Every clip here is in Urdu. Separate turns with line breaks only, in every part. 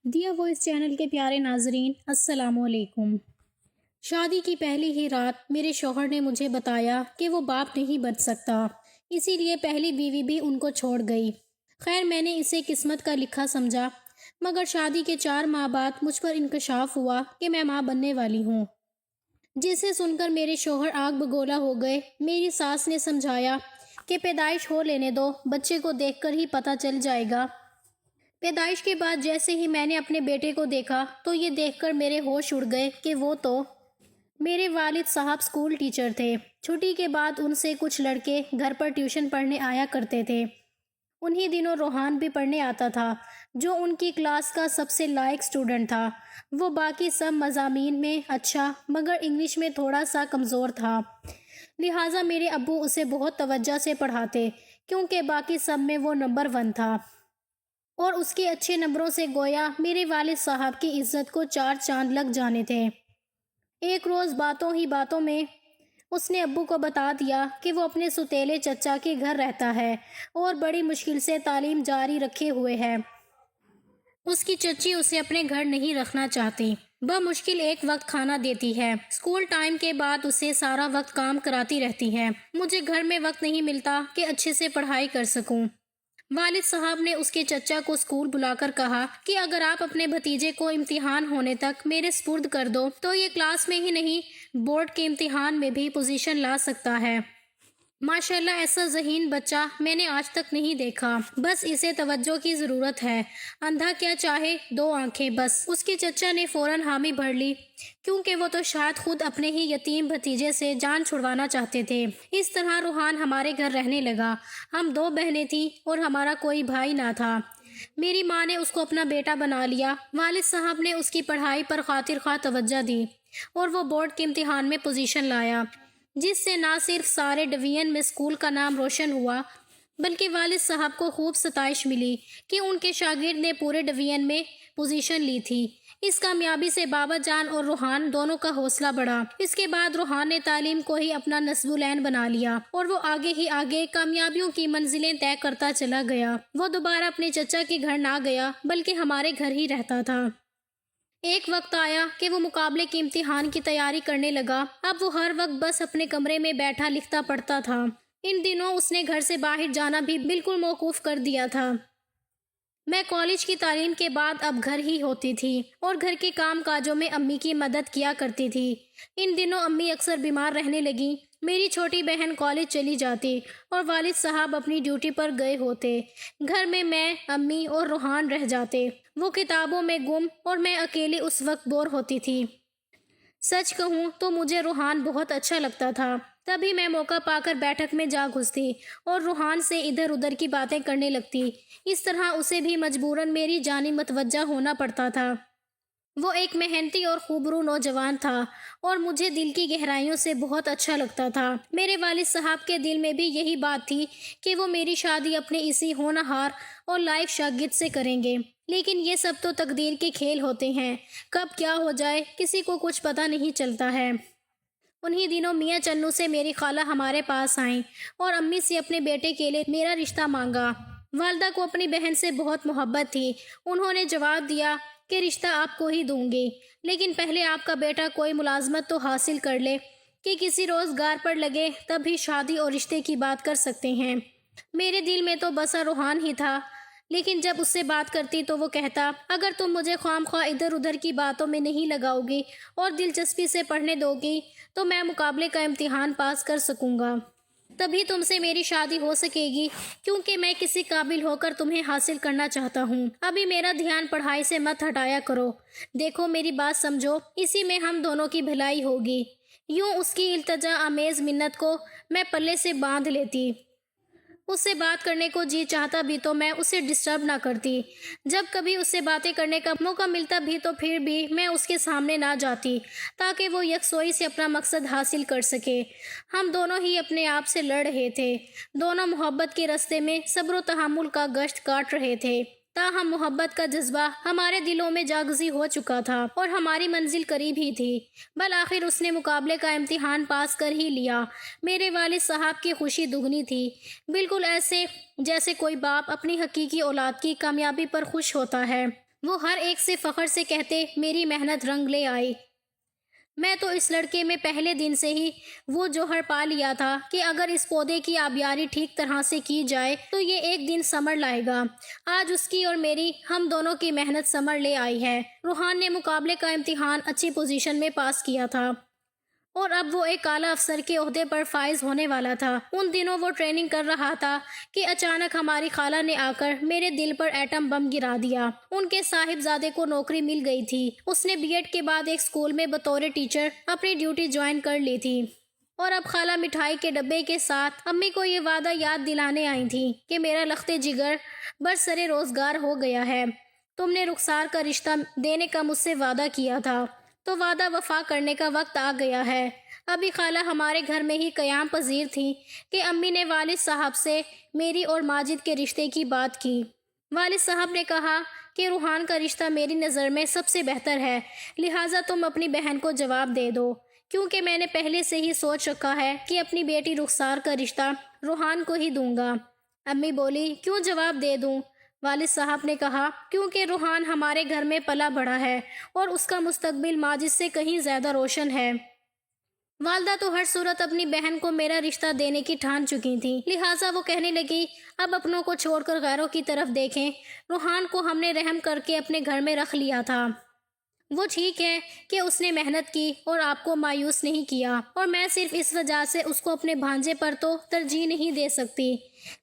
دیا وائس چینل کے پیارے ناظرین، السلام علیکم۔ شادی کی پہلی ہی رات میرے شوہر نے مجھے بتایا کہ وہ باپ نہیں بن سکتا، اسی لیے پہلی بیوی بھی ان کو چھوڑ گئی۔ خیر، میں نے اسے قسمت کا لکھا سمجھا، مگر شادی کے 4 ماہ بعد مجھ پر انکشاف ہوا کہ میں ماں بننے والی ہوں، جسے سن کر میرے شوہر آگ بگولا ہو گئے۔ میری ساس نے سمجھایا کہ پیدائش ہو لینے دو، بچے کو دیکھ کر ہی پتہ چل جائے گا۔ پیدائش کے بعد جیسے ہی میں نے اپنے بیٹے کو دیکھا تو یہ دیکھ کر میرے ہوش اڑ گئے کہ وہ تو میرے والد صاحب اسکول ٹیچر تھے۔ چھٹی کے بعد ان سے کچھ لڑکے گھر پر ٹیوشن پڑھنے آیا کرتے تھے۔ انہی دنوں روحان بھی پڑھنے آتا تھا، جو ان کی کلاس کا سب سے لائق اسٹوڈنٹ تھا۔ وہ باقی سب مضامین میں اچھا مگر انگلش میں تھوڑا سا کمزور تھا، لہٰذا میرے ابو اسے بہت توجہ سے پڑھاتے، کیونکہ باقی سب میں وہ نمبر 1 تھا، اور اس کے اچھے نمبروں سے گویا میرے والد صاحب کی عزت کو 4 چاند لگ جانے تھے۔ ایک روز باتوں ہی باتوں میں اس نے ابو کو بتا دیا کہ وہ اپنے سوتیلے چچا کے گھر رہتا ہے اور بڑی مشکل سے تعلیم جاری رکھے ہوئے ہے۔ اس کی چچی اسے اپنے گھر نہیں رکھنا چاہتی، بمشکل ایک وقت کھانا دیتی ہے، اسکول ٹائم کے بعد اسے سارا وقت کام کراتی رہتی ہے۔ مجھے گھر میں وقت نہیں ملتا کہ اچھے سے پڑھائی کر سکوں۔ والد صاحب نے اس کے چچا کو اسکول بلا کر کہا کہ اگر آپ اپنے بھتیجے کو امتحان ہونے تک میرے سپرد کر دو تو یہ کلاس میں ہی نہیں، بورڈ کے امتحان میں بھی پوزیشن لا سکتا ہے۔ ماشاءاللہ، ایسا ذہین بچہ میں نے آج تک نہیں دیکھا، بس اسے توجہ کی ضرورت ہے، اندھا کیا چاہے 2 آنکھیں بس۔ اس کے چچا نے فوراً حامی بھر لی، کیونکہ وہ تو شاید خود اپنے ہی یتیم بھتیجے سے جان چھڑوانا چاہتے تھے۔ اس طرح روحان ہمارے گھر رہنے لگا۔ ہم 2 بہنیں تھیں اور ہمارا کوئی بھائی نہ تھا۔ میری ماں نے اس کو اپنا بیٹا بنا لیا۔ والد صاحب نے اس کی پڑھائی پر خاطر خواہ توجہ دی اور وہ بورڈ کے امتحان میں پوزیشن لایا، جس سے نہ صرف سارے ڈویژن میں اسکول کا نام روشن ہوا، بلکہ والد صاحب کو خوب ستائش ملی کہ ان کے شاگرد نے پورے ڈویژن میں پوزیشن لی تھی۔ اس کامیابی سے بابا جان اور روحان دونوں کا حوصلہ بڑھا۔ اس کے بعد روحان نے تعلیم کو ہی اپنا نصب العین بنا لیا اور وہ آگے ہی آگے کامیابیوں کی منزلیں طے کرتا چلا گیا۔ وہ دوبارہ اپنے چچا کے گھر نہ گیا، بلکہ ہمارے گھر ہی رہتا تھا۔ ایک وقت آیا کہ وہ مقابلے کے امتحان کی تیاری کرنے لگا۔ اب وہ ہر وقت بس اپنے کمرے میں بیٹھا لکھتا پڑھتا تھا۔ ان دنوں اس نے گھر سے باہر جانا بھی بالکل موقوف کر دیا تھا۔ میں کالج کی تعلیم کے بعد اب گھر ہی ہوتی تھی اور گھر کے کام کاجوں میں امی کی مدد کیا کرتی تھی۔ ان دنوں امی اکثر بیمار رہنے لگیں۔ میری چھوٹی بہن کالج چلی جاتی اور والد صاحب اپنی ڈیوٹی پر گئے ہوتے۔ گھر میں امی اور روحان رہ جاتے۔ وہ کتابوں میں گم اور میں اکیلی اس وقت بور ہوتی تھی۔ سچ کہوں تو مجھے روحان بہت اچھا لگتا تھا۔ تبھی میں موقع پا کر بیٹھک میں جا گھستی اور روحان سے ادھر ادھر کی باتیں کرنے لگتی۔ اس طرح اسے بھی مجبوراً میری جانب متوجہ ہونا پڑتا تھا۔ وہ ایک محنتی اور خوبرو نوجوان تھا اور مجھے دل کی گہرائیوں سے بہت اچھا لگتا تھا۔ میرے والد صاحب کے دل میں بھی یہی بات تھی کہ وہ میری شادی اپنے اسی ہونہار اور لائق شاگرد سے کریں گے، لیکن یہ سب تو تقدیر کے کھیل ہوتے ہیں، کب کیا ہو جائے کسی کو کچھ پتہ نہیں چلتا ہے۔ انہی دنوں میاں چنو سے میری خالہ ہمارے پاس آئیں اور امی سے اپنے بیٹے کے لیے میرا رشتہ مانگا۔ والدہ کو اپنی بہن سے بہت محبت تھی۔ انہوں نے جواب دیا کہ رشتہ آپ کو ہی دوں گی، لیکن پہلے آپ کا بیٹا کوئی ملازمت تو حاصل کر لے کہ کسی روزگار پر لگے، تب ہی شادی اور رشتے کی بات کر سکتے ہیں۔ میرے دل میں تو بسا روحان ہی تھا، لیکن جب اس سے بات کرتی تو وہ کہتا، اگر تم مجھے خواہ مخواہ ادھر ادھر کی باتوں میں نہیں لگاؤ گی اور دلچسپی سے پڑھنے دو گی تو میں مقابلے کا امتحان پاس کر سکوں گا، تبھی تم سے میری شادی ہو سکے گی، کیونکہ میں کسی قابل ہو کر تمہیں حاصل کرنا چاہتا ہوں۔ ابھی میرا دھیان پڑھائی سے مت ہٹایا کرو، دیکھو میری بات سمجھو، اسی میں ہم دونوں کی بھلائی ہوگی۔ یوں اس کی التجا آمیز منت کو میں پلے سے باندھ لیتی۔ اس سے بات کرنے کو جی چاہتا بھی تو میں اسے ڈسٹرب نہ کرتی۔ جب کبھی اس سے باتیں کرنے کا موقع ملتا بھی تو پھر بھی میں اس کے سامنے نہ جاتی، تاکہ وہ یکسوئی سے اپنا مقصد حاصل کر سکے۔ ہم دونوں ہی اپنے آپ سے لڑ رہے تھے، دونوں محبت کے راستے میں صبر و تحمل کا گشت کاٹ رہے تھے، تاہم محبت کا جذبہ ہمارے دلوں میں جاگزی ہو چکا تھا اور ہماری منزل قریب ہی تھی۔ بالآخر اس نے مقابلے کا امتحان پاس کر ہی لیا۔ میرے والد صاحب کی خوشی دگنی تھی، بالکل ایسے جیسے کوئی باپ اپنی حقیقی اولاد کی کامیابی پر خوش ہوتا ہے۔ وہ ہر ایک سے فخر سے کہتے میری محنت رنگ لے آئی۔ میں تو اس لڑکے میں پہلے دن سے ہی وہ جوہر پا لیا تھا کہ اگر اس پودے کی آبیاری ٹھیک طرح سے کی جائے تو یہ ایک دن ثمر لائے گا۔ آج اس کی اور میری، ہم دونوں کی محنت ثمر لے آئی ہے۔ روحان نے مقابلے کا امتحان اچھی پوزیشن میں پاس کیا تھا اور اب وہ ایک اعلیٰ افسر کے عہدے پر فائز ہونے والا تھا۔ ان دنوں وہ ٹریننگ کر رہا تھا کہ اچانک ہماری خالہ نے آ کر میرے دل پر ایٹم بم گرا دیا۔ ان کے صاحبزادے کو نوکری مل گئی تھی۔ اس نے بی ایڈ کے بعد ایک اسکول میں بطور ٹیچر اپنی ڈیوٹی جوائن کر لی تھی اور اب خالہ مٹھائی کے ڈبے کے ساتھ امی کو یہ وعدہ یاد دلانے آئی تھی کہ میرا لخت جگر برسر روزگار ہو گیا ہے۔ تم نے رخسار کا رشتہ دینے کا مجھ سے وعدہ کیا تھا تو وعدہ وفا کرنے کا وقت آ گیا ہے۔ ابھی خالہ ہمارے گھر میں ہی قیام پذیر تھی کہ امی نے والد صاحب سے میری اور ماجد کے رشتے کی بات کی۔ والد صاحب نے کہا کہ روحان کا رشتہ میری نظر میں سب سے بہتر ہے، لہٰذا تم اپنی بہن کو جواب دے دو، کیونکہ میں نے پہلے سے ہی سوچ رکھا ہے کہ اپنی بیٹی رخسار کا رشتہ روحان کو ہی دوں گا۔ امی بولی کیوں جواب دے دوں؟ والد صاحب نے کہا کیونکہ روحان ہمارے گھر میں پلا بڑھا ہے اور اس کا مستقبل ماجد سے کہیں زیادہ روشن ہے۔ والدہ تو ہر صورت اپنی بہن کو میرا رشتہ دینے کی ٹھان چکی تھی، لہٰذا وہ کہنے لگی اب اپنوں کو چھوڑ کر غیروں کی طرف دیکھیں۔ روحان کو ہم نے رحم کر کے اپنے گھر میں رکھ لیا تھا۔ وہ ٹھیک ہے کہ اس نے محنت کی اور آپ کو مایوس نہیں کیا، اور میں صرف اس وجہ سے اس کو اپنے بھانجے پر تو ترجیح نہیں دے سکتی۔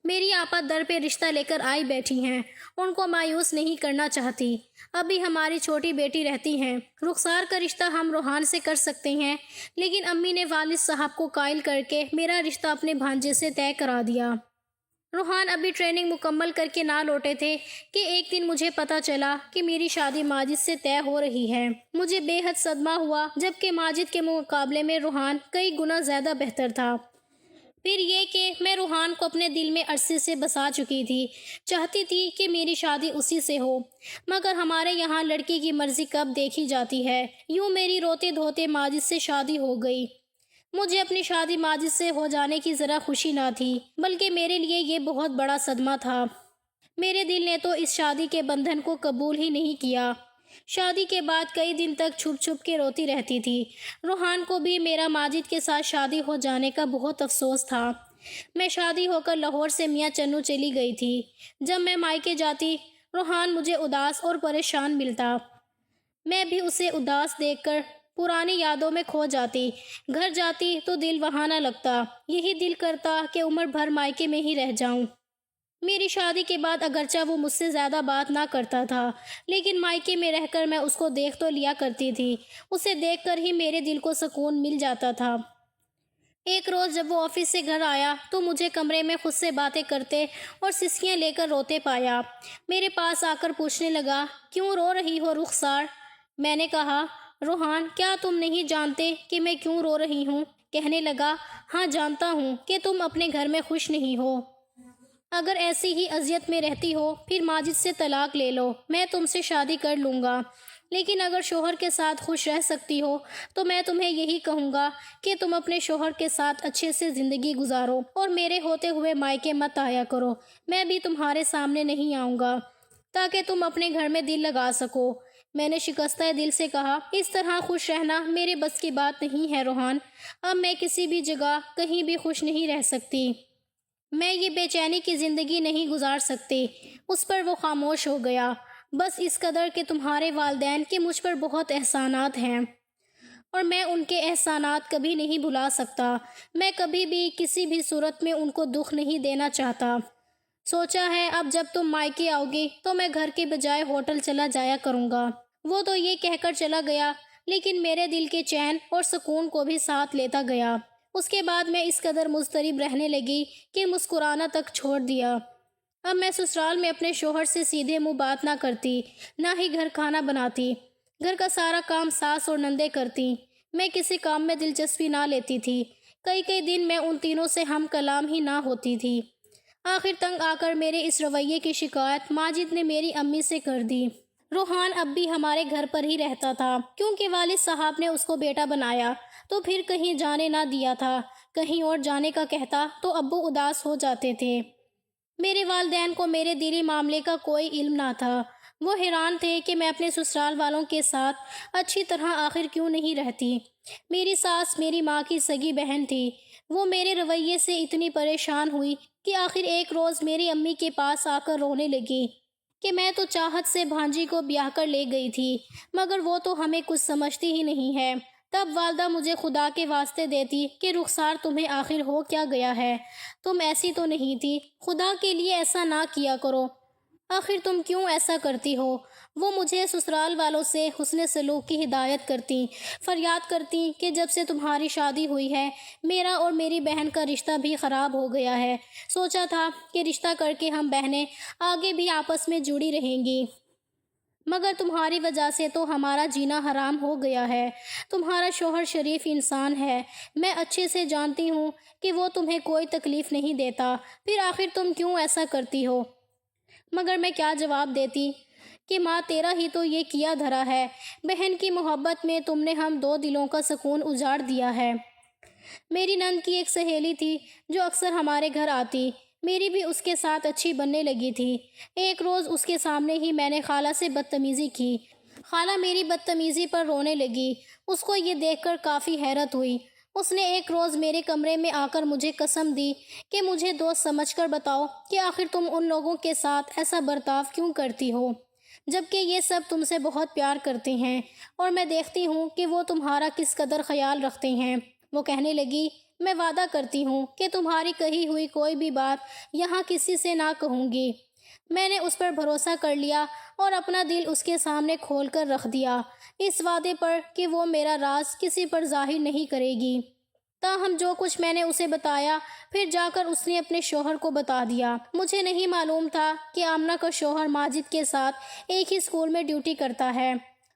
میری آپا در پہ رشتہ لے کر آئی بیٹھی ہیں، ان کو مایوس نہیں کرنا چاہتی۔ ابھی ہماری چھوٹی بیٹی رہتی ہیں، رخسار کا رشتہ ہم روحان سے کر سکتے ہیں، لیکن امی نے والد صاحب کو قائل کر کے میرا رشتہ اپنے بھانجے سے طے کرا دیا۔ روحان ابھی ٹریننگ مکمل کر کے نہ لوٹے تھے کہ ایک دن مجھے پتا چلا کہ میری شادی ماجد سے طے ہو رہی ہے۔ مجھے بے حد صدمہ ہوا، جبکہ ماجد کے مقابلے میں روحان کئی گنا زیادہ بہتر تھا۔ پھر یہ کہ میں روحان کو اپنے دل میں عرصے سے بسا چکی تھی، چاہتی تھی کہ میری شادی اسی سے ہو، مگر ہمارے یہاں لڑکی کی مرضی کب دیکھی جاتی ہے۔ یوں میری روتے دھوتے ماجد سے شادی ہو گئی۔ مجھے اپنی شادی ماجد سے ہو جانے کی ذرا خوشی نہ تھی، بلکہ میرے لیے یہ بہت بڑا صدمہ تھا۔ میرے دل نے تو اس شادی کے بندھن کو قبول ہی نہیں کیا۔ شادی کے بعد کئی دن تک چھپ چھپ کے روتی رہتی تھی۔ روحان کو بھی میرا ماجد کے ساتھ شادی ہو جانے کا بہت افسوس تھا۔ میں شادی ہو کر لاہور سے میاں چنو چلی گئی تھی۔ جب میں مائکے جاتی، روحان مجھے اداس اور پریشان ملتا۔ میں بھی اسے اداس دیکھ کر پرانی یادوں میں کھو جاتی۔ گھر جاتی تو دل وہاں نہ لگتا، یہی دل کرتا کہ عمر بھر مائکے میں ہی رہ جاؤں۔ میری شادی کے بعد اگرچہ وہ مجھ سے زیادہ بات نہ کرتا تھا، لیکن مائکے میں رہ کر میں اس کو دیکھ تو لیا کرتی تھی۔ اسے دیکھ کر ہی میرے دل کو سکون مل جاتا تھا۔ ایک روز جب وہ آفس سے گھر آیا تو مجھے کمرے میں خود سے باتیں کرتے اور سسکیاں لے کر روتے پایا۔ میرے پاس آ کر پوچھنے لگا کیوں رو رہی ہو رخسار؟ میں نے کہا روحان کیا تم نہیں جانتے کہ میں کیوں رو رہی ہوں؟ کہنے لگا ہاں جانتا ہوں کہ تم اپنے گھر میں خوش نہیں ہو۔ اگر ایسی ہی اذیت میں رہتی ہو پھر ماجد سے طلاق لے لو، میں تم سے شادی کر لوں گا، لیکن اگر شوہر کے ساتھ خوش رہ سکتی ہو تو میں تمہیں یہی کہوں گا کہ تم اپنے شوہر کے ساتھ اچھے سے زندگی گزارو اور میرے ہوتے ہوئے مائکے مت آیا کرو۔ میں بھی تمہارے سامنے نہیں آؤں گا تاکہ تم اپنے گھر میں دل لگا سکو۔ میں نے شکستہ دل سے کہا اس طرح خوش رہنا میرے بس کی بات نہیں ہے روحان، اب میں کسی بھی جگہ کہیں بھی خوش نہیں رہ سکتی، میں یہ بے چینی کی زندگی نہیں گزار سکتی۔ اس پر وہ خاموش ہو گیا۔ بس اس قدر کہ تمہارے والدین کے مجھ پر بہت احسانات ہیں اور میں ان کے احسانات کبھی نہیں بھلا سکتا۔ میں کبھی بھی کسی بھی صورت میں ان کو دکھ نہیں دینا چاہتا۔ سوچا ہے اب جب تم مائکے آؤ گی تو میں گھر کے بجائے ہوٹل چلا جایا کروں گا۔ وہ تو یہ کہہ کر چلا گیا، لیکن میرے دل کے چین اور سکون کو بھی ساتھ لیتا گیا۔ اس کے بعد میں اس قدر مضطرب رہنے لگی کہ مسکرانا تک چھوڑ دیا۔ اب میں سسرال میں اپنے شوہر سے سیدھے منہ بات نہ کرتی، نہ ہی گھر کھانا بناتی۔ گھر کا سارا کام ساس اور نندیں کرتی۔ میں کسی کام میں دلچسپی نہ لیتی تھی۔ کئی دن میں ان تینوں سے ہم کلام ہی نہ ہوتی تھی۔ آخر تنگ آ کر میرے اس رویے کی شکایت ماجد نے میری امی سے کر دی۔ روحان اب بھی ہمارے گھر پر ہی رہتا تھا، کیونکہ والد صاحب نے اس کو بیٹا بنایا تو پھر کہیں جانے نہ دیا تھا۔ کہیں اور جانے کا کہتا تو ابو اداس ہو جاتے تھے۔ میرے والدین کو میرے دلی معاملے کا کوئی علم نہ تھا۔ وہ حیران تھے کہ میں اپنے سسرال والوں کے ساتھ اچھی طرح آخر کیوں نہیں رہتی۔ میری ساس میری ماں کی سگی بہن تھی۔ وہ میرے رویے سے اتنی پریشان ہوئی کہ آخر ایک روز میری امی کے پاس آ کر رونے لگی کہ میں تو چاہت سے بھانجی کو بیاہ کر لے گئی تھی، مگر وہ تو ہمیں کچھ سمجھتی ہی نہیں ہے۔ تب والدہ مجھے خدا کے واسطے دیتی کہ رخسار تمہیں آخر ہو کیا گیا ہے، تم ایسی تو نہیں تھی، خدا کے لیے ایسا نہ کیا کرو، آخر تم کیوں ایسا کرتی ہو؟ وہ مجھے سسرال والوں سے حسن سلوک کی ہدایت کرتی، فریاد کرتی کہ جب سے تمہاری شادی ہوئی ہے میرا اور میری بہن کا رشتہ بھی خراب ہو گیا ہے، سوچا تھا کہ رشتہ کر کے ہم بہنیں آگے بھی آپس میں جڑی رہیں گی، مگر تمہاری وجہ سے تو ہمارا جینا حرام ہو گیا ہے۔ تمہارا شوہر شریف انسان ہے، میں اچھے سے جانتی ہوں کہ وہ تمہیں کوئی تکلیف نہیں دیتا، پھر آخر تم کیوں ایسا کرتی ہو؟ مگر میں کیا جواب دیتی کہ ماں تیرا ہی تو یہ کیا دھرا ہے، بہن کی محبت میں تم نے ہم دو دلوں کا سکون اجاڑ دیا ہے۔ میری نند کی ایک سہیلی تھی جو اکثر ہمارے گھر آتی، میری بھی اس کے ساتھ اچھی بننے لگی تھی۔ ایک روز اس کے سامنے ہی میں نے خالہ سے بدتمیزی کی۔ خالہ میری بدتمیزی پر رونے لگی، اس کو یہ دیکھ کر کافی حیرت ہوئی۔ اس نے ایک روز میرے کمرے میں آ کر مجھے قسم دی کہ مجھے دوست سمجھ کر بتاؤ کہ آخر تم ان لوگوں کے ساتھ ایسا برتاؤ کیوں کرتی ہو، جبکہ یہ سب تم سے بہت پیار کرتے ہیں اور میں دیکھتی ہوں کہ وہ تمہارا کس قدر خیال رکھتے ہیں۔ وہ کہنے لگی، میں وعدہ کرتی ہوں کہ تمہاری کہی ہوئی کوئی بھی بات یہاں کسی سے نہ کہوں گی۔ میں نے اس پر بھروسہ کر لیا اور اپنا دل اس کے سامنے کھول کر رکھ دیا، اس وعدے پر کہ وہ میرا راز کسی پر ظاہر نہیں کرے گی۔ تاہم جو کچھ میں نے اسے بتایا پھر جا کر اس نے اپنے شوہر کو بتا دیا۔ مجھے نہیں معلوم تھا کہ آمنہ کا شوہر ماجد کے ساتھ ایک ہی اسکول میں ڈیوٹی کرتا ہے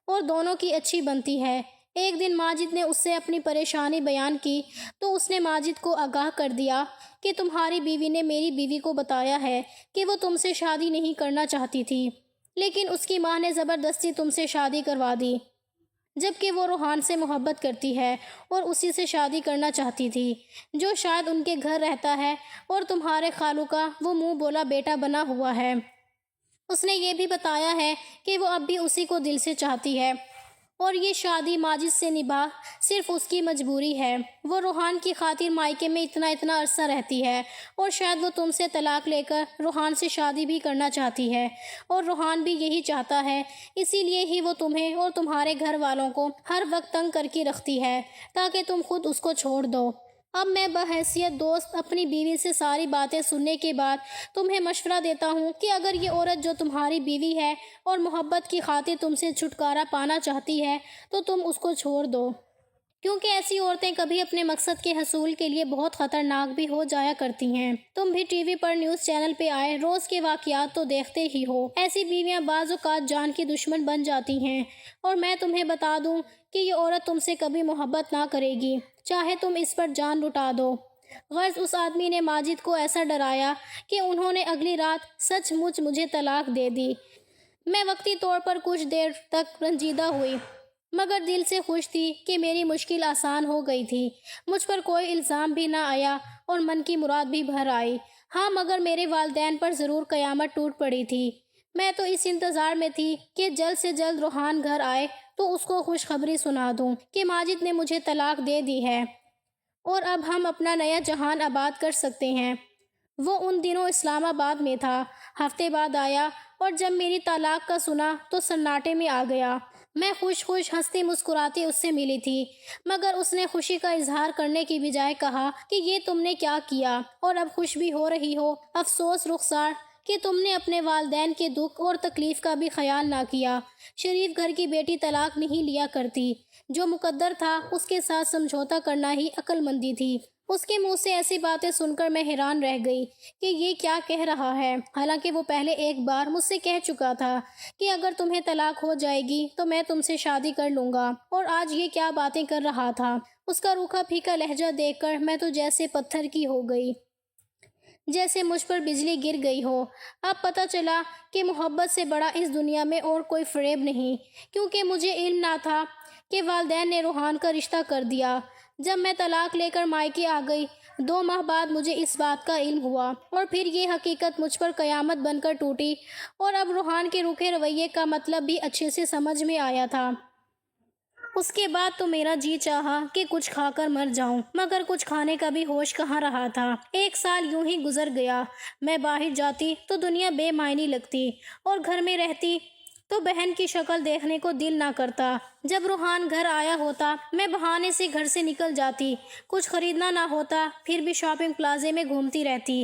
اور دونوں کی اچھی بنتی ہے۔ ایک دن ماجد نے اس سے اپنی پریشانی بیان کی تو اس نے ماجد کو آگاہ کر دیا کہ تمہاری بیوی نے میری بیوی کو بتایا ہے کہ وہ تم سے شادی نہیں کرنا چاہتی تھی، لیکن اس کی ماں نے زبردستی تم سے شادی کروا دی، جبکہ وہ روحان سے محبت کرتی ہے اور اسی سے شادی کرنا چاہتی تھی، جو شاید ان کے گھر رہتا ہے اور تمہارے خالو کا وہ منہ بولا بیٹا بنا ہوا ہے۔ اس نے یہ بھی بتایا ہے کہ وہ اب بھی اسی کو دل سے چاہتی ہے اور یہ شادی ماجد سے نباہ صرف اس کی مجبوری ہے۔ وہ روحان کی خاطر مائکے میں اتنا عرصہ رہتی ہے اور شاید وہ تم سے طلاق لے کر روحان سے شادی بھی کرنا چاہتی ہے اور روحان بھی یہی چاہتا ہے، اسی لیے ہی وہ تمہیں اور تمہارے گھر والوں کو ہر وقت تنگ کر کے رکھتی ہے تاکہ تم خود اس کو چھوڑ دو۔ اب میں بحیثیت دوست اپنی بیوی سے ساری باتیں سننے کے بعد تمہیں مشورہ دیتا ہوں کہ اگر یہ عورت جو تمہاری بیوی ہے اور محبت کی خاطر تم سے چھٹکارا پانا چاہتی ہے تو تم اس کو چھوڑ دو، کیونکہ ایسی عورتیں کبھی اپنے مقصد کے حصول کے لیے بہت خطرناک بھی ہو جایا کرتی ہیں۔ تم بھی ٹی وی پر نیوز چینل پہ آئے روز کے واقعات تو دیکھتے ہی ہو، ایسی بیویاں بعض اوقات جان کی دشمن بن جاتی ہیں، اور میں تمہیں بتا دوں کہ یہ عورت تم سے کبھی محبت نہ کرے گی، چاہے تم اس پر جان لٹا دو۔ غرض اس آدمی نے ماجد کو ایسا ڈرایا کہ انہوں نے اگلی رات سچ مچ مجھے طلاق دے دی۔ میں وقتی طور پر کچھ دیر تک رنجیدہ ہوئی، مگر دل سے خوش تھی کہ میری مشکل آسان ہو گئی تھی، مجھ پر کوئی الزام بھی نہ آیا اور من کی مراد بھی بھر آئی۔ ہاں، مگر میرے والدین پر ضرور قیامت ٹوٹ پڑی تھی۔ میں تو اس انتظار میں تھی کہ جلد سے جلد روحان گھر آئے تو اس کو خوشخبری سنا دوں کہ ماجد نے مجھے طلاق دے دی ہے اور اب ہم اپنا نیا جہان آباد کر سکتے ہیں۔ وہ ان دنوں اسلام آباد میں تھا، ہفتے بعد آیا اور جب میری طلاق کا سنا تو سناٹے میں آ گیا۔ میں خوش ہنستی مسکراتی اس سے ملی تھی، مگر اس نے خوشی کا اظہار کرنے کی بجائے کہا کہ یہ تم نے کیا کیا اور اب خوش بھی ہو رہی ہو؟ افسوس رخسار کہ تم نے اپنے والدین کے دکھ اور تکلیف کا بھی خیال نہ کیا۔ شریف گھر کی بیٹی طلاق نہیں لیا کرتی، جو مقدر تھا اس کے ساتھ سمجھوتا کرنا ہی عقل مندی تھی۔ اس کے منہ سے ایسی باتیں سن کر میں حیران رہ گئی کہ یہ کیا کہہ رہا ہے، حالانکہ وہ پہلے ایک بار مجھ سے کہہ چکا تھا کہ اگر تمہیں طلاق ہو جائے گی تو میں تم سے شادی کر لوں گا، اور آج یہ کیا باتیں کر رہا تھا۔ اس کا روکھا پھیکا لہجہ دیکھ کر میں تو جیسے پتھر کی ہو گئی، جیسے مجھ پر بجلی گر گئی ہو۔ اب پتہ چلا کہ محبت سے بڑا اس دنیا میں اور کوئی فریب نہیں، کیونکہ مجھے علم نہ تھا کہ والدین نے روحان کا رشتہ کر دیا۔ جب میں طلاق لے کر مائکے آ گئی 2 ماہ بعد مجھے اس بات کا علم ہوا اور پھر یہ حقیقت مجھ پر قیامت بن کر ٹوٹی، اور اب روحان کے روکھے رویے کا مطلب بھی اچھے سے سمجھ میں آیا تھا۔ اس کے بعد تو میرا جی چاہا کہ کچھ کھا کر مر جاؤں، مگر کچھ کھانے کا بھی ہوش کہاں رہا تھا۔ 1 سال یوں ہی گزر گیا۔ میں باہر جاتی تو دنیا بے معنی لگتی، اور گھر میں رہتی تو بہن کی شکل دیکھنے کو دل نہ کرتا۔ جب روحان گھر آیا ہوتا میں بہانے سے گھر سے نکل جاتی، کچھ خریدنا نہ ہوتا پھر بھی شاپنگ پلازے میں گھومتی رہتی۔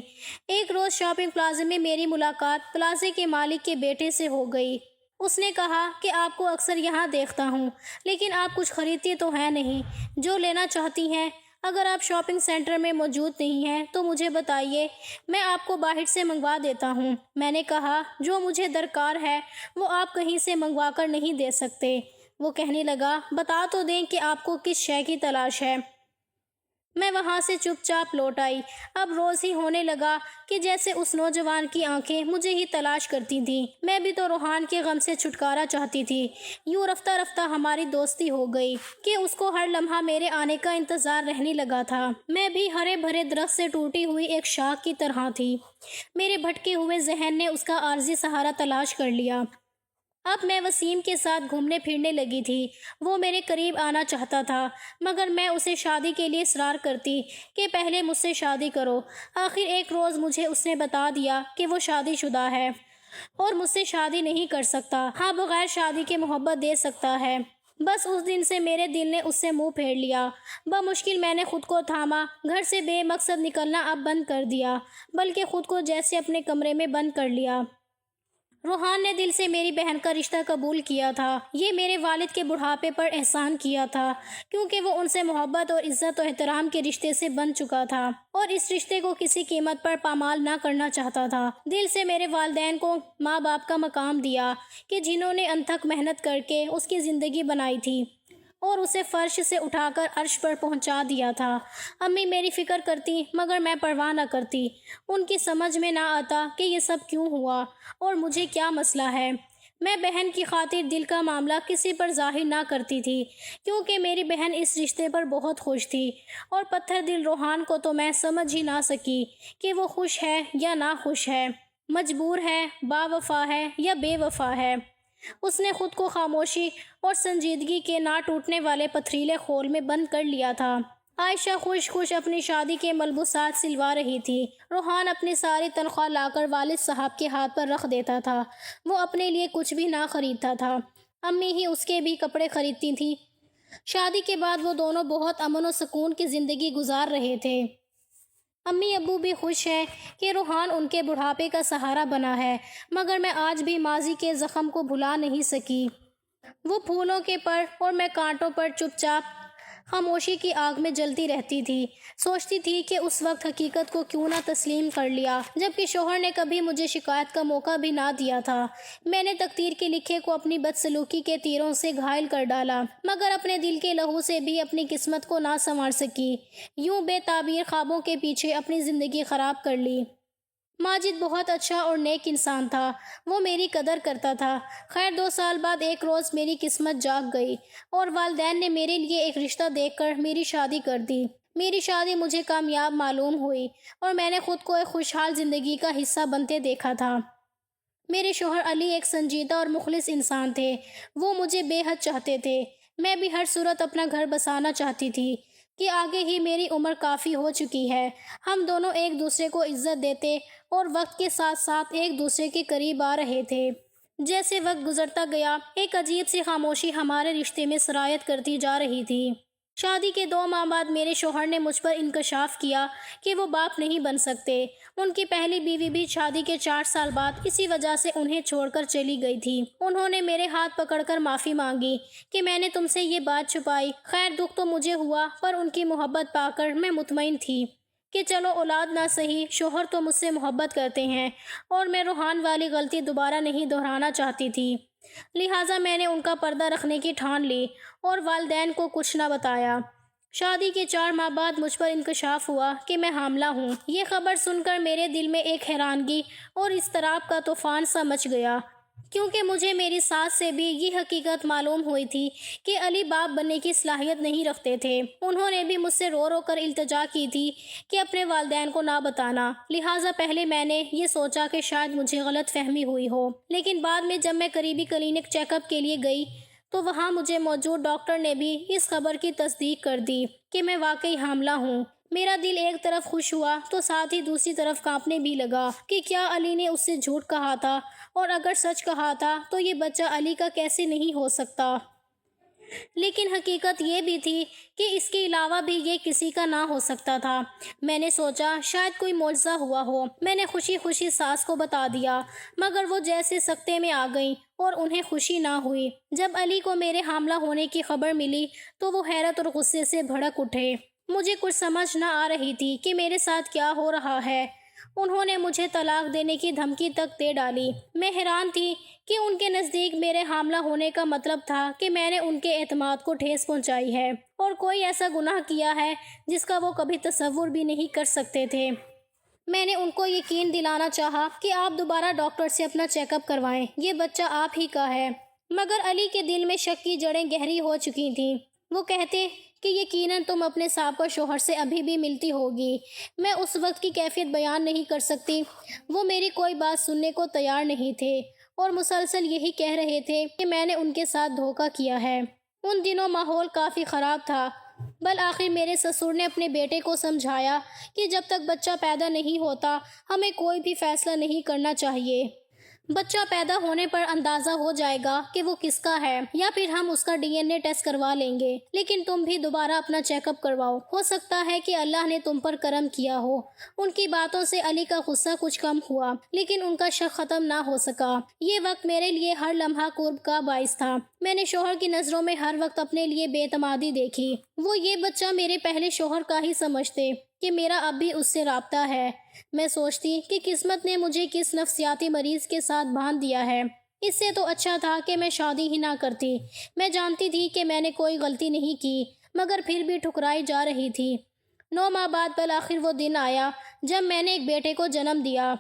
ایک روز شاپنگ پلازے میں میری ملاقات پلازے کے مالک کے بیٹے سے ہو گئی۔ اس نے کہا کہ آپ کو اکثر یہاں دیکھتا ہوں، لیکن آپ کچھ خریدتی تو ہیں نہیں، جو لینا چاہتی ہیں۔ اگر آپ شاپنگ سینٹر میں موجود نہیں ہیں تو مجھے بتائیے، میں آپ کو باہر سے منگوا دیتا ہوں۔ میں نے کہا جو مجھے درکار ہے وہ آپ کہیں سے منگوا کر نہیں دے سکتے۔ وہ کہنے لگا بتا تو دیں کہ آپ کو کس شے کی تلاش ہے۔ میں وہاں سے چپ چاپ لوٹ آئی۔ اب روز ہی ہونے لگا کہ جیسے اس نوجوان کی آنکھیں مجھے ہی تلاش کرتی تھیں۔ میں بھی تو روحان کے غم سے چھٹکارا چاہتی تھی۔ یوں رفتہ رفتہ ہماری دوستی ہو گئی کہ اس کو ہر لمحہ میرے آنے کا انتظار رہنے لگا تھا۔ میں بھی ہرے بھرے درخت سے ٹوٹی ہوئی ایک شاخ کی طرح تھی۔ میرے بھٹکے ہوئے ذہن نے اس کا عارضی سہارا تلاش کر لیا۔ اب میں وسیم کے ساتھ گھومنے پھرنے لگی تھی۔ وہ میرے قریب آنا چاہتا تھا، مگر میں اسے شادی کے لیے اصرار کرتی کہ پہلے مجھ سے شادی کرو۔ آخر ایک روز مجھے اس نے بتا دیا کہ وہ شادی شدہ ہے اور مجھ سے شادی نہیں کر سکتا، ہاں بغیر شادی کے محبت دے سکتا ہے۔ بس اس دن سے میرے دل نے اس سے منہ پھیر لیا۔ بمشکل میں نے خود کو تھاما، گھر سے بے مقصد نکلنا اب بند کر دیا، بلکہ خود کو جیسے اپنے کمرے میں بند کر لیا۔ روحان نے دل سے میری بہن کا رشتہ قبول کیا تھا۔ یہ میرے والد کے بڑھاپے پر احسان کیا تھا، کیونکہ وہ ان سے محبت اور عزت و احترام کے رشتے سے بن چکا تھا اور اس رشتے کو کسی قیمت پر پامال نہ کرنا چاہتا تھا۔ دل سے میرے والدین کو ماں باپ کا مقام دیا کہ جنہوں نے انتھک محنت کر کے اس کی زندگی بنائی تھی اور اسے فرش سے اٹھا کر عرش پر پہنچا دیا تھا۔ امی میری فکر کرتی مگر میں پرواہ نہ کرتی۔ ان کی سمجھ میں نہ آتا کہ یہ سب کیوں ہوا اور مجھے کیا مسئلہ ہے۔ میں بہن کی خاطر دل کا معاملہ کسی پر ظاہر نہ کرتی تھی، کیونکہ میری بہن اس رشتے پر بہت خوش تھی، اور پتھر دل روحان کو تو میں سمجھ ہی نہ سکی کہ وہ خوش ہے یا نہ خوش ہے، مجبور ہے، با وفا ہے یا بے وفا ہے۔ اس نے خود کو خاموشی اور سنجیدگی کے نہ ٹوٹنے والے پتھریلے خول میں بند کر لیا تھا۔ عائشہ خوش خوش اپنی شادی کے ملبوسات سلوا رہی تھی۔ روحان اپنی ساری تنخواہ لا کر والد صاحب کے ہاتھ پر رکھ دیتا تھا۔ وہ اپنے لیے کچھ بھی نہ خریدتا تھا، امی ہی اس کے بھی کپڑے خریدتی تھیں۔ شادی کے بعد وہ دونوں بہت امن و سکون کی زندگی گزار رہے تھے۔ امی ابو بھی خوش ہیں کہ روحان ان کے بڑھاپے کا سہارا بنا ہے، مگر میں آج بھی ماضی کے زخم کو بھلا نہیں سکی۔ وہ پھولوں کے پر اور میں کانٹوں پر چپ چاپ خاموشی کی آگ میں جلتی رہتی تھی۔ سوچتی تھی کہ اس وقت حقیقت کو کیوں نہ تسلیم کر لیا، جبکہ شوہر نے کبھی مجھے شکایت کا موقع بھی نہ دیا تھا۔ میں نے تقدیر کے لکھے کو اپنی بدسلوکی کے تیروں سے گھائل کر ڈالا، مگر اپنے دل کے لہو سے بھی اپنی قسمت کو نہ سنوار سکی۔ یوں بے تعبیر خوابوں کے پیچھے اپنی زندگی خراب کر لی۔ ماجد بہت اچھا اور نیک انسان تھا، وہ میری قدر کرتا تھا۔ خیر 2 سال بعد ایک روز میری قسمت جاگ گئی اور والدین نے میرے لیے ایک رشتہ دیکھ کر میری شادی کر دی۔ میری شادی مجھے کامیاب معلوم ہوئی اور میں نے خود کو ایک خوشحال زندگی کا حصہ بنتے دیکھا تھا۔ میرے شوہر علی ایک سنجیدہ اور مخلص انسان تھے، وہ مجھے بے حد چاہتے تھے۔ میں بھی ہر صورت اپنا گھر بسانا چاہتی تھی کہ آگے ہی میری عمر کافی ہو چکی ہے۔ ہم دونوں ایک دوسرے کو عزت دیتے اور وقت کے ساتھ ساتھ ایک دوسرے کے قریب آ رہے تھے۔ جیسے وقت گزرتا گیا ایک عجیب سی خاموشی ہمارے رشتے میں سرایت کرتی جا رہی تھی۔ شادی کے 2 ماہ بعد میرے شوہر نے مجھ پر انکشاف کیا کہ وہ باپ نہیں بن سکتے۔ ان کی پہلی بیوی بھی شادی کے 4 سال بعد اسی وجہ سے انہیں چھوڑ کر چلی گئی تھی۔ انہوں نے میرے ہاتھ پکڑ کر معافی مانگی کہ میں نے تم سے یہ بات چھپائی۔ خیر دکھ تو مجھے ہوا، پر ان کی محبت پا کر میں مطمئن تھی کہ چلو اولاد نہ سہی، شوہر تو مجھ سے محبت کرتے ہیں، اور میں روحان والی غلطی دوبارہ نہیں دہرانا چاہتی تھی۔ لہٰذا میں نے ان کا پردہ رکھنے کی ٹھان لی اور والدین کو کچھ نہ بتایا۔ شادی کے 4 ماہ بعد مجھ پر انکشاف ہوا کہ میں حاملہ ہوں۔ یہ خبر سن کر میرے دل میں ایک حیرانگی اور اضطراب کا طوفان سا مچ گیا۔ کیونکہ مجھے میری ساس سے بھی یہ حقیقت معلوم ہوئی تھی کہ علی باپ بننے کی صلاحیت نہیں رکھتے تھے۔ انہوں نے بھی مجھ سے رو رو کر التجا کی تھی کہ اپنے والدین کو نہ بتانا، لہٰذا پہلے میں نے یہ سوچا کہ شاید مجھے غلط فہمی ہوئی ہو، لیکن بعد میں جب میں قریبی کلینک چیک اپ کے لیے گئی تو وہاں مجھے موجود ڈاکٹر نے بھی اس خبر کی تصدیق کر دی کہ میں واقعی حاملہ ہوں۔ میرا دل ایک طرف خوش ہوا تو ساتھ ہی دوسری طرف کانپنے بھی لگا کہ کیا علی نے اس سے جھوٹ کہا تھا، اور اگر سچ کہا تھا تو یہ بچہ علی کا کیسے نہیں ہو سکتا۔ لیکن حقیقت یہ بھی تھی کہ اس کے علاوہ بھی یہ کسی کا نہ ہو سکتا تھا۔ میں نے سوچا شاید کوئی معجزہ ہوا ہو۔ میں نے خوشی خوشی ساس کو بتا دیا، مگر وہ جیسے سکتے میں آ گئیں اور انہیں خوشی نہ ہوئی۔ جب علی کو میرے حاملہ ہونے کی خبر ملی تو وہ حیرت اور غصے سے بھڑک اٹھے۔ مجھے کچھ سمجھ نہ آ رہی تھی کہ میرے ساتھ کیا ہو رہا ہے۔ انہوں نے مجھے طلاق دینے کی دھمکی تک دے ڈالی۔ میں حیران تھی کہ ان کے نزدیک میرے حاملہ ہونے کا مطلب تھا کہ میں نے ان کے اعتماد کو ٹھیس پہنچائی ہے اور کوئی ایسا گناہ کیا ہے جس کا وہ کبھی تصور بھی نہیں کر سکتے تھے۔ میں نے ان کو یقین دلانا چاہا کہ آپ دوبارہ ڈاکٹر سے اپنا چیک اپ کروائیں، یہ بچہ آپ ہی کا ہے۔ مگر علی کے دل میں شک کی جڑیں گہری ہو چکی تھیں۔ وہ کہتے کہ یقیناً تم اپنے سابقہ شوہر سے ابھی بھی ملتی ہوگی۔ میں اس وقت کی کیفیت بیان نہیں کر سکتی۔ وہ میری کوئی بات سننے کو تیار نہیں تھے اور مسلسل یہی کہہ رہے تھے کہ میں نے ان کے ساتھ دھوکہ کیا ہے۔ ان دنوں ماحول کافی خراب تھا۔ بالآخر میرے سسر نے اپنے بیٹے کو سمجھایا کہ جب تک بچہ پیدا نہیں ہوتا ہمیں کوئی بھی فیصلہ نہیں کرنا چاہیے۔ بچہ پیدا ہونے پر اندازہ ہو جائے گا کہ وہ کس کا ہے، یا پھر ہم اس کا DNA ٹیسٹ کروا لیں گے، لیکن تم بھی دوبارہ اپنا چیک اپ کرواؤ، ہو سکتا ہے کہ اللہ نے تم پر کرم کیا ہو۔ ان کی باتوں سے علی کا غصہ کچھ کم ہوا، لیکن ان کا شک ختم نہ ہو سکا۔ یہ وقت میرے لیے ہر لمحہ قرب کا باعث تھا۔ میں نے شوہر کی نظروں میں ہر وقت اپنے لیے بے اعتمادی دیکھی۔ وہ یہ بچہ میرے پہلے شوہر کا ہی سمجھتے کہ میرا اب بھی اس سے رابطہ ہے۔ میں سوچتی کہ قسمت نے مجھے کس نفسیاتی مریض کے ساتھ باندھ دیا ہے۔ اس سے تو اچھا تھا کہ میں شادی ہی نہ کرتی۔ میں جانتی تھی کہ میں نے کوئی غلطی نہیں کی، مگر پھر بھی ٹھکرائی جا رہی تھی۔ 9 ماہ بعد بالآخر وہ دن آیا جب میں نے ایک بیٹے کو جنم دیا۔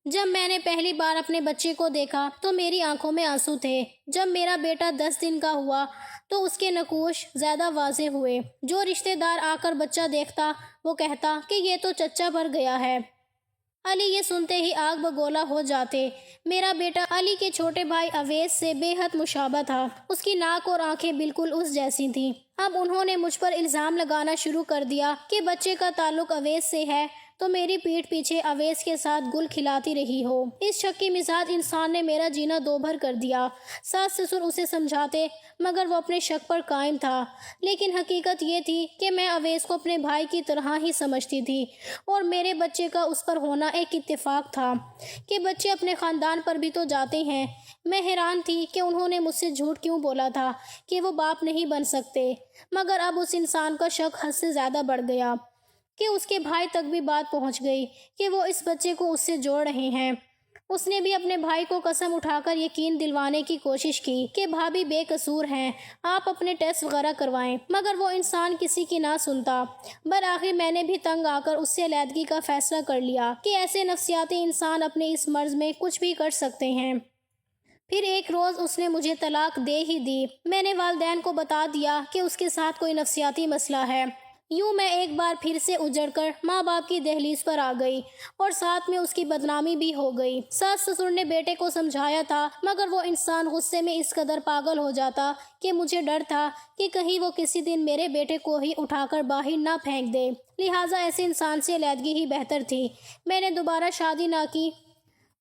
جب میں نے پہلی بار اپنے بچے کو دیکھا تو میری آنکھوں میں آنسو تھے۔ جب میرا بیٹا 10 دن کا ہوا تو اس کے نقوش زیادہ واضح ہوئے۔ جو رشتہ دار آ کر بچہ دیکھتا وہ کہتا کہ یہ تو چچا بھر گیا ہے۔ علی یہ سنتے ہی آگ بگولا ہو جاتے۔ میرا بیٹا علی کے چھوٹے بھائی اویس سے بے حد مشابہ تھا۔ اس کی ناک اور آنکھیں بالکل اس جیسی تھیں۔ اب انہوں نے مجھ پر الزام لگانا شروع کر دیا کہ بچے کا تعلق اویس سے ہے تو میری پیٹھ پیچھے اویس کے ساتھ گل کھلاتی رہی ہو۔ اس شکی مزاج انسان نے میرا جینا دوبھر کر دیا۔ ساس سسر اسے سمجھاتے مگر وہ اپنے شک پر قائم تھا، لیکن حقیقت یہ تھی کہ میں اویس کو اپنے بھائی کی طرح ہی سمجھتی تھی اور میرے بچے کا اس پر ہونا ایک اتفاق تھا کہ بچے اپنے خاندان پر بھی تو جاتے ہیں۔ میں حیران تھی کہ انہوں نے مجھ سے جھوٹ کیوں بولا تھا کہ وہ باپ نہیں بن سکتے، مگر اب اس انسان کا شک حد سے زیادہ بڑھ گیا کہ اس کے بھائی تک بھی بات پہنچ گئی کہ وہ اس بچے کو اس سے جوڑ رہے ہیں۔ اس نے بھی اپنے بھائی کو قسم اٹھا کر یقین دلوانے کی کوشش کی کہ بھابھی بے قصور ہیں، آپ اپنے ٹیسٹ وغیرہ کروائیں، مگر وہ انسان کسی کی نہ سنتا۔ بالآخر میں نے بھی تنگ آ کر اس سے علیحدگی کا فیصلہ کر لیا کہ ایسے نفسیاتی انسان اپنے اس مرض میں کچھ بھی کر سکتے ہیں۔ پھر ایک روز اس نے مجھے طلاق دے ہی دی۔ میں نے والدین کو بتا دیا کہ اس کے ساتھ کوئی نفسیاتی مسئلہ ہے۔ یوں میں ایک بار پھر سے اجڑ کر ماں باپ کی دہلیز پر آ گئی اور ساتھ میں اس کی بدنامی بھی ہو گئی۔ ساس سسر نے بیٹے کو سمجھایا تھا مگر وہ انسان غصے میں اس قدر پاگل ہو جاتا کہ مجھے ڈر تھا کہ کہیں وہ کسی دن میرے بیٹے کو ہی اٹھا کر باہر نہ پھینک دے، لہٰذا ایسے انسان سے علیحدگی ہی بہتر تھی۔ میں نے دوبارہ شادی نہ کی۔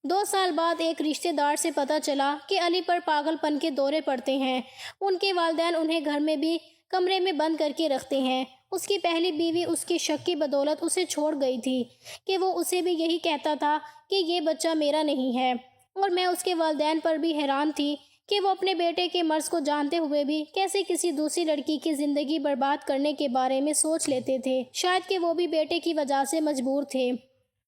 2 سال بعد ایک رشتہ دار سے پتہ چلا کہ علی پر پاگل پن کے دورے پڑتے ہیں۔ ان کے والدین انہیں گھر میں بھی کمرے میں بند کر کے رکھتے ہیں۔ اس کی پہلی بیوی اس کی شک کی بدولت اسے چھوڑ گئی تھی کہ وہ اسے بھی یہی کہتا تھا کہ یہ بچہ میرا نہیں ہے، اور میں اس کے والدین پر بھی حیران تھی کہ وہ اپنے بیٹے کے مرض کو جانتے ہوئے بھی کیسے کسی دوسری لڑکی کی زندگی برباد کرنے کے بارے میں سوچ لیتے تھے۔ شاید کہ وہ بھی بیٹے کی وجہ سے مجبور تھے۔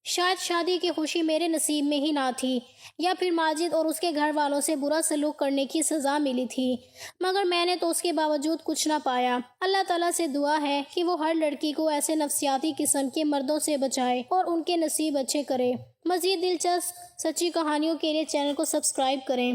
شاید شادی کی خوشی میرے نصیب میں ہی نہ تھی، یا پھر ماجد اور اس کے گھر والوں سے برا سلوک کرنے کی سزا ملی تھی، مگر میں نے تو اس کے باوجود کچھ نہ پایا۔ اللہ تعالیٰ سے دعا ہے کہ وہ ہر لڑکی کو ایسے نفسیاتی قسم کے مردوں سے بچائے اور ان کے نصیب اچھے کرے۔ مزید دلچسپ سچی کہانیوں کے لیے چینل کو سبسکرائب کریں۔